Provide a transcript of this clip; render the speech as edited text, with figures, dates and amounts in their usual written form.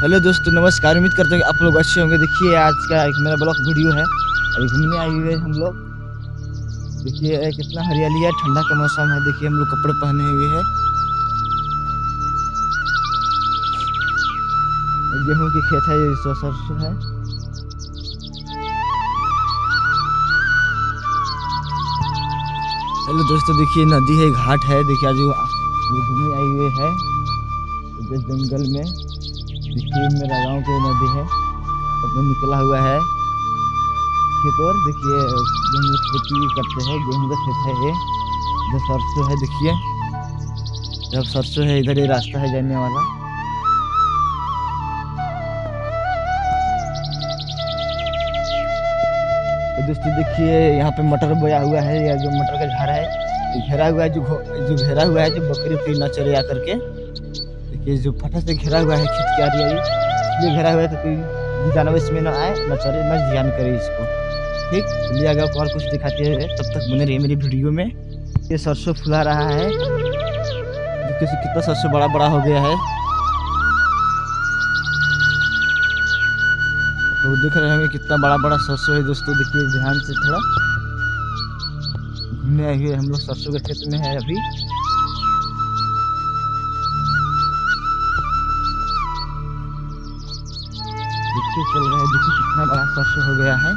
Hello दोस्तों, नमस्कार। उम्मीद करते हैं कि आप लोग अच्छे होंगे। देखिए, आज का एक मेरा ब्लॉग वीडियो है। अभी घूमने आए हुए हम लोग। देखिए कितना हरियाली है, ठंडा का मौसम है। देखिए हम लोग कपड़े पहने हुए हैं। गेहूं की खेत है, ये सरसों है। हेलो दोस्तों, देखिए नदी है, घाट है। देखिए आज घूमने आए हुए हैं इस जंगल में। देखिए मेरा गांव की नदी है, उसमें निकला हुआ है खेत। और देखिए हम लोग खेती करते हैं, गेहूं का खेत है ये। इधर सरसों है, देखिए जब सरसों है, इधर ये रास्ता है जाने वाला। तो दोस्तों देखिए यहाँ पे मटर बोया हुआ है, या जो मटर का झाड़ है, घेरा हुआ है। जो घेरा हुआ है, जो बकरी उकरी न चले जा करके। देखिए जो फटा से घेरा हुआ है खेत की आरी, इसलिए घेरा हुआ है तो कोई जानवर इसमें न आए, न चले, न जियान करे इसको। ठीक, चलिए आगे और कुछ दिखाते हैं, तब तक बने रहिए मेरी वीडियो में। ये सरसों फुला रहा है। देखिए कितना सरसों बड़ा बड़ा हो गया है। तो देख रहे होंगे कितना बड़ा बड़ा सरसों है। दोस्तों देखिए ध्यान से, थोड़ा घूमने आए हुए हम लोग सरसों के खेत में है अभी। देखिए चल रहा है, देखिए कितना बड़ा सरसों हो गया है।